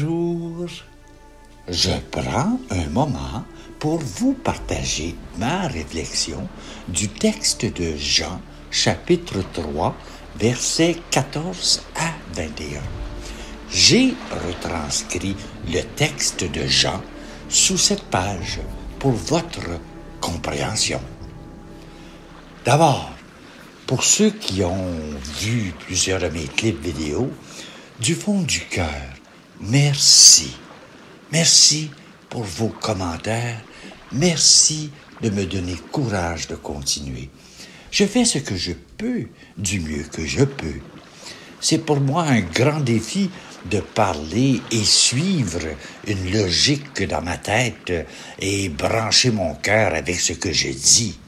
bonjour. Je prends un moment pour vous partager ma réflexion du texte de Jean, chapitre 3, versets 14 à 21. J'ai retranscrit le texte de Jean sous cette page pour votre compréhension. D'abord, pour ceux qui ont vu plusieurs de mes clips vidéo, du fond du cœur, merci. Merci pour vos commentaires. Merci de me donner courage de continuer. Je fais ce que je peux, du mieux que je peux. C'est pour moi un grand défi de parler et suivre une logique dans ma tête et brancher mon cœur avec ce que je dis.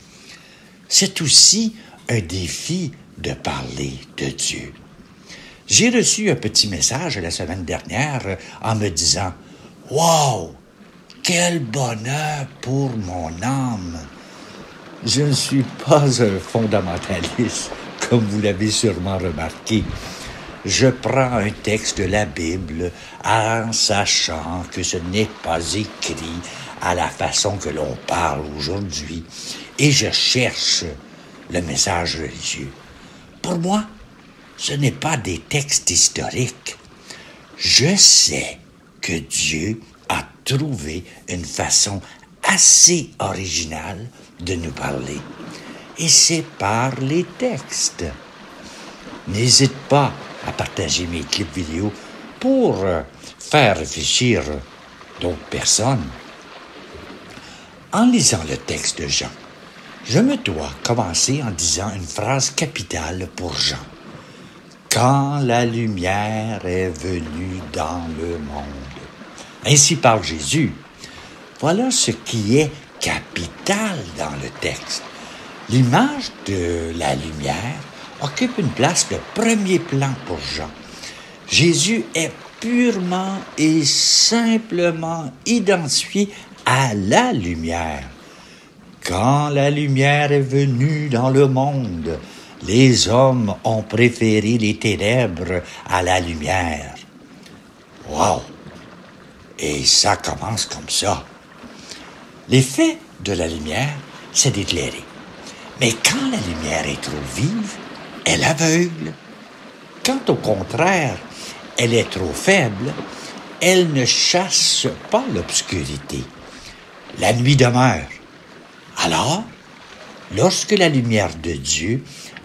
C'est aussi un défi de parler de Dieu. J'ai reçu un petit message la semaine dernière en me disant « Wow! Quel bonheur pour mon âme! » Je ne suis pas un fondamentaliste, comme vous l'avez sûrement remarqué. Je prends un texte de la Bible en sachant que ce n'est pas écrit à la façon que l'on parle aujourd'hui et je cherche le message religieux. Pour moi, ce n'est pas des textes historiques. Je sais que Dieu a trouvé une façon assez originale de nous parler. Et c'est par les textes. N'hésite pas à partager mes clips vidéo pour faire réfléchir d'autres personnes. En lisant le texte de Jean, je me dois commencer en disant une phrase capitale pour Jean. Quand la lumière est venue dans le monde. Ainsi parle Jésus. Voilà ce qui est capital dans le texte. L'image de la lumière occupe une place de premier plan pour Jean. Jésus est purement et simplement identifié à la lumière. Quand la lumière est venue dans le monde, les hommes ont préféré les ténèbres à la lumière. Wow! Et ça commence comme ça. L'effet de la lumière, c'est d'éclairer. Mais quand la lumière est trop vive, elle aveugle. Quand au contraire, elle est trop faible, elle ne chasse pas l'obscurité. La nuit demeure. Alors, lorsque la lumière de Dieu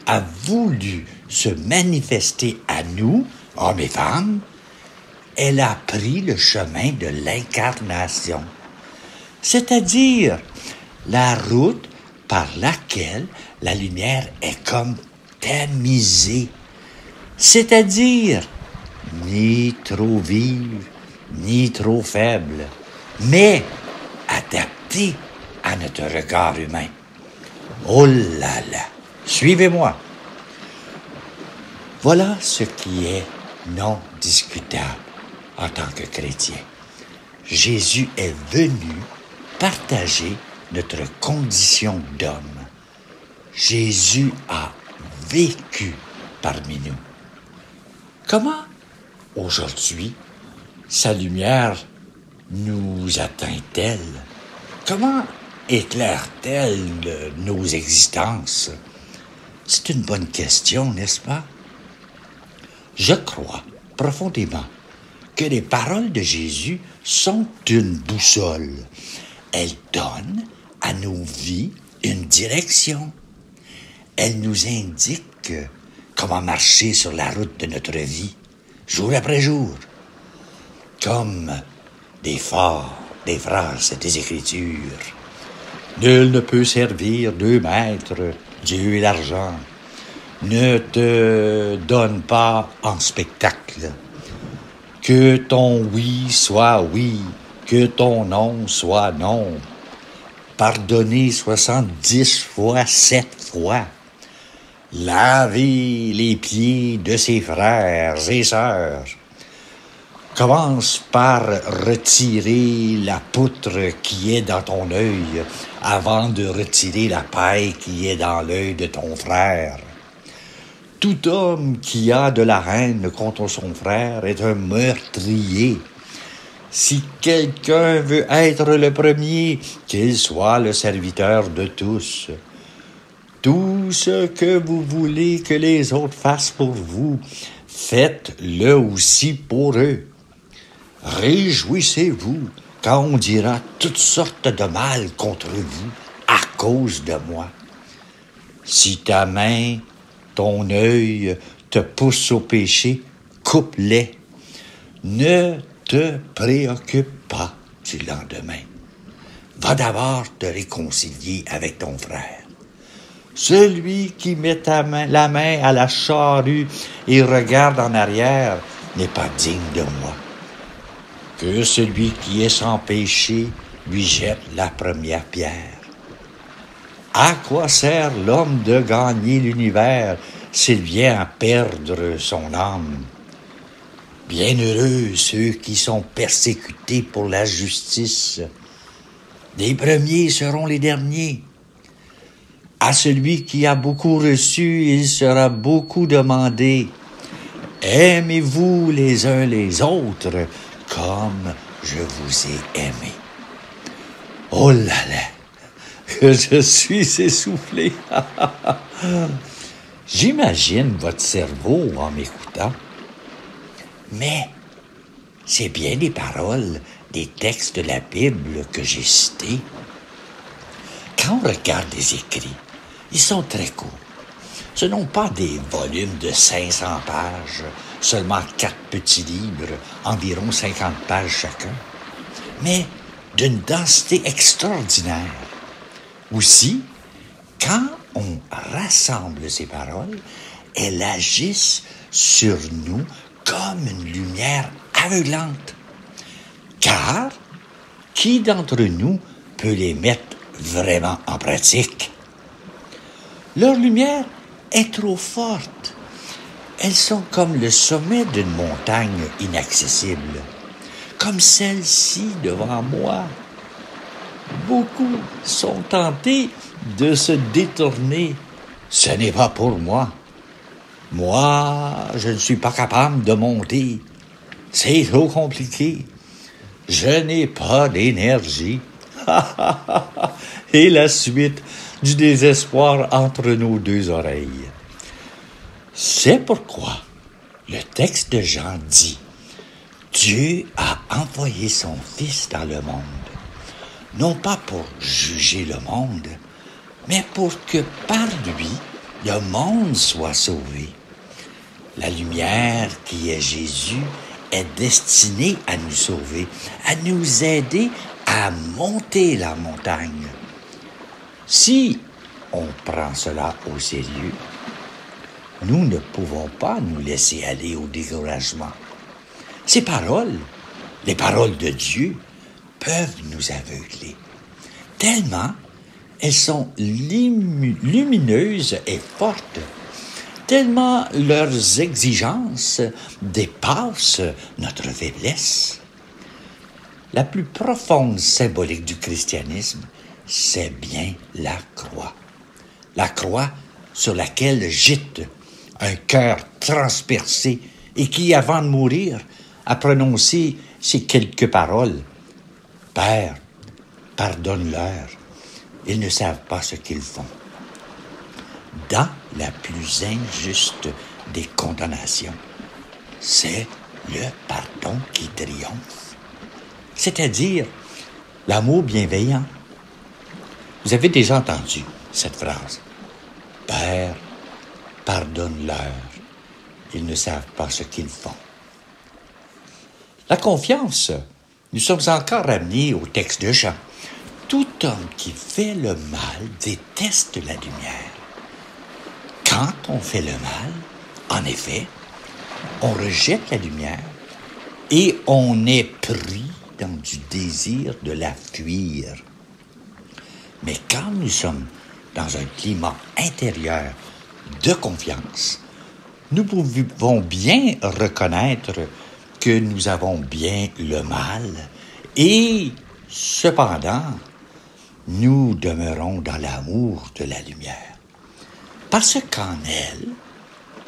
a voulu se manifester à nous, hommes et femmes, elle a pris le chemin de l'incarnation, c'est-à-dire la route par laquelle la lumière est comme tamisée, c'est-à-dire ni trop vive, ni trop faible, mais adaptée à notre regard humain. Oh là là! Suivez-moi. Voilà ce qui est non discutable en tant que chrétien. Jésus est venu partager notre condition d'homme. Jésus a vécu parmi nous. Comment, aujourd'hui, sa lumière nous atteint-elle? Comment éclaire-t-elle nos existences? C'est une bonne question, n'est-ce pas? Je crois profondément que les paroles de Jésus sont une boussole. Elles donnent à nos vies une direction. Elles nous indiquent comment marcher sur la route de notre vie, jour après jour. Comme des phrases des Écritures. Nul ne peut servir deux maîtres, Dieu et l'argent. Ne te donne pas en spectacle. Que ton oui soit oui, que ton non soit non. Pardonnez 70 fois, 7 fois. Lavez les pieds de ses frères et sœurs. Commence par retirer la poutre qui est dans ton œil avant de retirer la paille qui est dans l'œil de ton frère. Tout homme qui a de la haine contre son frère est un meurtrier. Si quelqu'un veut être le premier, qu'il soit le serviteur de tous. Tout ce que vous voulez que les autres fassent pour vous, faites-le aussi pour eux. Réjouissez-vous quand on dira toutes sortes de mal contre vous à cause de moi. Si ta main, ton œil te pousse au péché, coupe-les. Ne te préoccupe pas du lendemain. Va d'abord te réconcilier avec ton frère. Celui qui met la main à la charrue et regarde en arrière n'est pas digne de moi. Que celui qui est sans péché lui jette la première pierre. À quoi sert l'homme de gagner l'univers s'il vient à perdre son âme? Bienheureux ceux qui sont persécutés pour la justice. Les premiers seront les derniers. À celui qui a beaucoup reçu, il sera beaucoup demandé. Aimez-vous les uns les autres comme je vous ai aimé. Oh là là, que je suis essoufflé. J'imagine votre cerveau en m'écoutant. Mais c'est bien les paroles des textes de la Bible que j'ai cités. Quand on regarde les écrits, ils sont très courts. Ce ne sont pas des volumes de 500 pages, seulement 4 petits livres, environ 50 pages chacun, mais d'une densité extraordinaire. Aussi, quand on rassemble ces paroles, elles agissent sur nous comme une lumière aveuglante. Car, qui d'entre nous peut les mettre vraiment en pratique? Leur lumière est trop forte. Elles sont comme le sommet d'une montagne inaccessible, comme celle-ci devant moi. Beaucoup sont tentés de se détourner. Ce n'est pas pour moi. Moi, je ne suis pas capable de monter. C'est trop compliqué. Je n'ai pas d'énergie. Et la suite du désespoir entre nos deux oreilles. C'est pourquoi le texte de Jean dit « Dieu a envoyé son Fils dans le monde, non pas pour juger le monde, mais pour que par lui, le monde soit sauvé. La lumière qui est Jésus est destinée à nous sauver, à nous aider à monter la montagne. Si on prend cela au sérieux, nous ne pouvons pas nous laisser aller au découragement. Ces paroles, les paroles de Dieu, peuvent nous aveugler, tellement elles sont lumineuses et fortes, tellement leurs exigences dépassent notre faiblesse. La plus profonde symbolique du christianisme, c'est bien la croix. La croix sur laquelle gîte un cœur transpercé et qui, avant de mourir, a prononcé ces quelques paroles. « Père, pardonne-leur, ils ne savent pas ce qu'ils font. » Dans la plus injuste des condamnations, c'est le pardon qui triomphe, c'est-à-dire l'amour bienveillant. Vous avez déjà entendu cette phrase. « Père, pardonne-leur, ils ne savent pas ce qu'ils font. » La confiance, nous sommes encore ramenés au texte de Jean. Tout homme qui fait le mal déteste la lumière. Quand on fait le mal, en effet, on rejette la lumière et on est pris dans du désir de la fuir. Mais quand nous sommes dans un climat intérieur de confiance, nous pouvons bien reconnaître que nous avons bien le mal et, cependant, nous demeurons dans l'amour de la lumière. Parce qu'en elle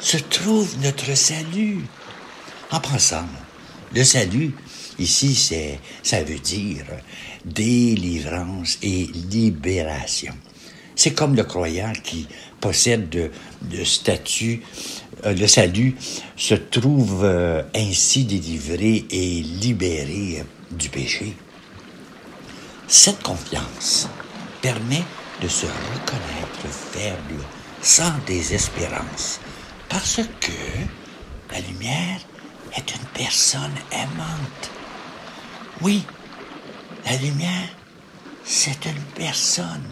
se trouve notre salut. En passant, le salut, Ici, ça veut dire délivrance et libération. C'est comme le croyant qui possède le statut, le salut, se trouve ainsi délivré et libéré du péché. Cette confiance permet de se reconnaître faible, sans désespérance, parce que la lumière est une personne aimante. Oui, la lumière, c'est une personne.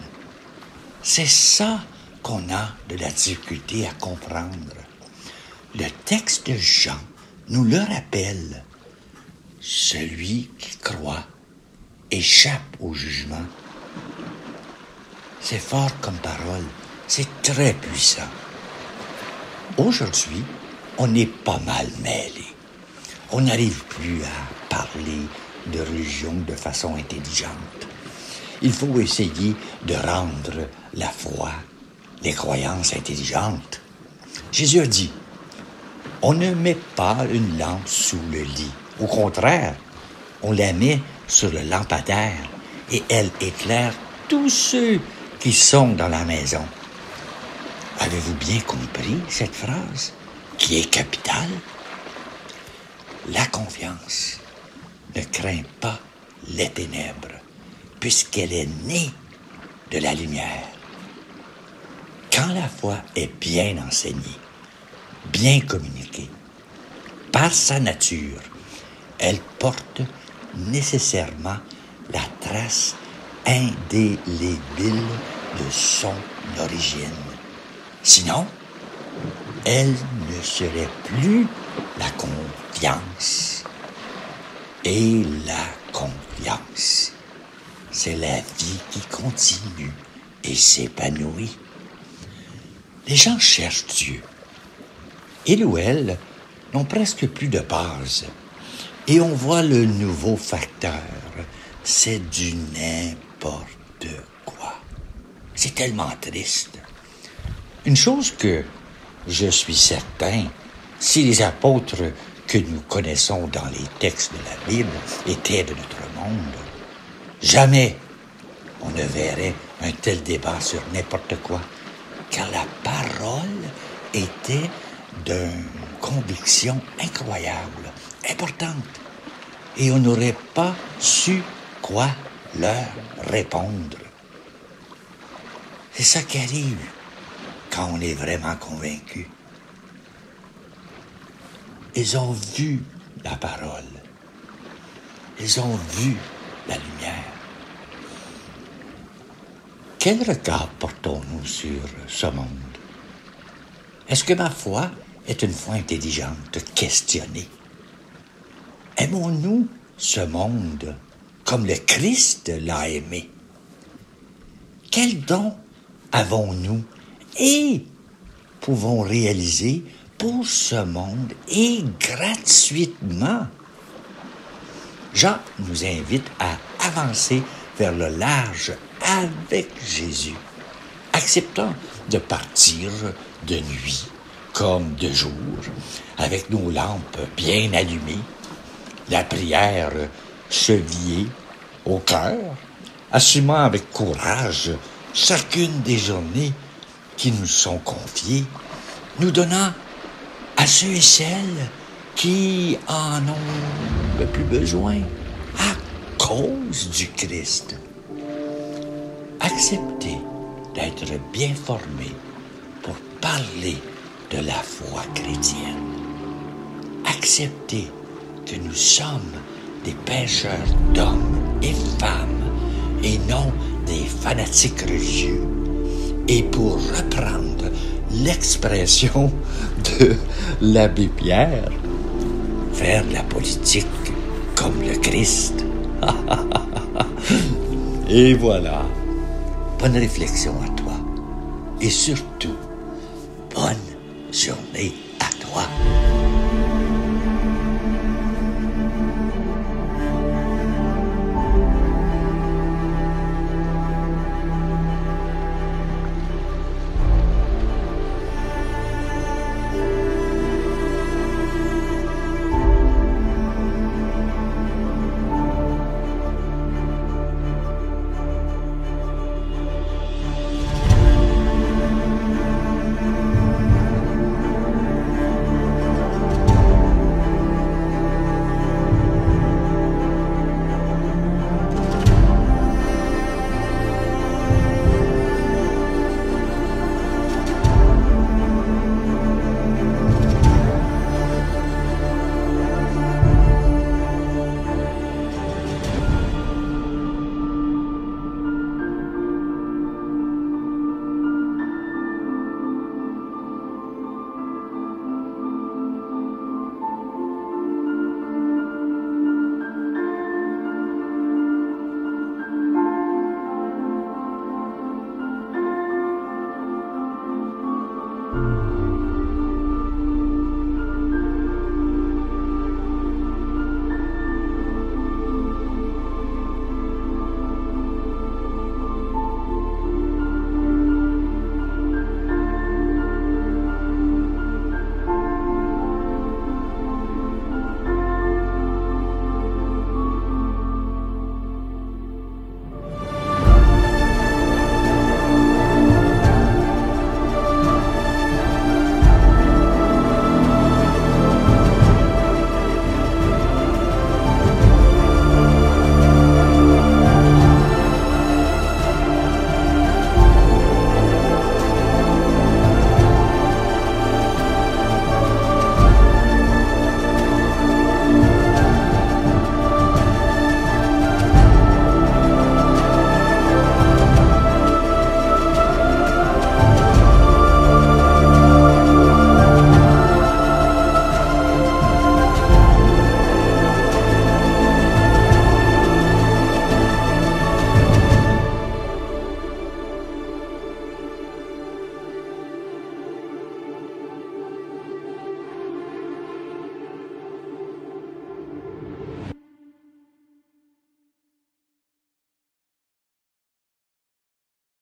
C'est ça qu'on a de la difficulté à comprendre. Le texte de Jean nous le rappelle. Celui qui croit échappe au jugement. C'est fort comme parole, c'est très puissant. Aujourd'hui, on est pas mal mêlé. On n'arrive plus à parler de religion de façon intelligente. Il faut essayer de rendre la foi, les croyances intelligentes. Jésus a dit, on ne met pas une lampe sous le lit. Au contraire, on la met sur le lampadaire et elle éclaire tous ceux qui sont dans la maison. Avez-vous bien compris cette phrase qui est capitale? La confiance ne craint pas les ténèbres puisqu'elle est née de la lumière. Quand la foi est bien enseignée, bien communiquée, par sa nature, elle porte nécessairement la trace indélébile de son origine. Sinon, elle ne serait plus la confiance. Et la confiance, c'est la vie qui continue et s'épanouit. Les gens cherchent Dieu. Ils ou elles n'ont presque plus de base. Et on voit le nouveau facteur. C'est du n'importe quoi. C'est tellement triste. Une chose que je suis certain, si les apôtres que nous connaissons dans les textes de la Bible étaient de notre monde, jamais on ne verrait un tel débat sur n'importe quoi, car la parole était d'une conviction incroyable, importante, et on n'aurait pas su quoi leur répondre. C'est ça qui arrive quand on est vraiment convaincu. Ils ont vu la parole. Ils ont vu la lumière. Quel regard portons-nous sur ce monde? Est-ce que ma foi est une foi intelligente, questionnée? Aimons-nous ce monde comme le Christ l'a aimé? Quel don avons-nous et pouvons réaliser pour ce monde et gratuitement? Jean nous invite à avancer vers le large avec Jésus, acceptant de partir de nuit comme de jour, avec nos lampes bien allumées, la prière chevillée au cœur, assumant avec courage chacune des journées qui nous sont confiées, nous donnant à ceux et celles qui en ont le plus besoin à cause du Christ. Acceptez d'être bien formés pour parler de la foi chrétienne. Acceptez que nous sommes des pécheurs d'hommes et femmes et non des fanatiques religieux. Et pour reprendre l'expression de l'abbé Pierre, faire de la politique comme le Christ. Et voilà. Bonne réflexion à toi. Et surtout, bonne journée à toi.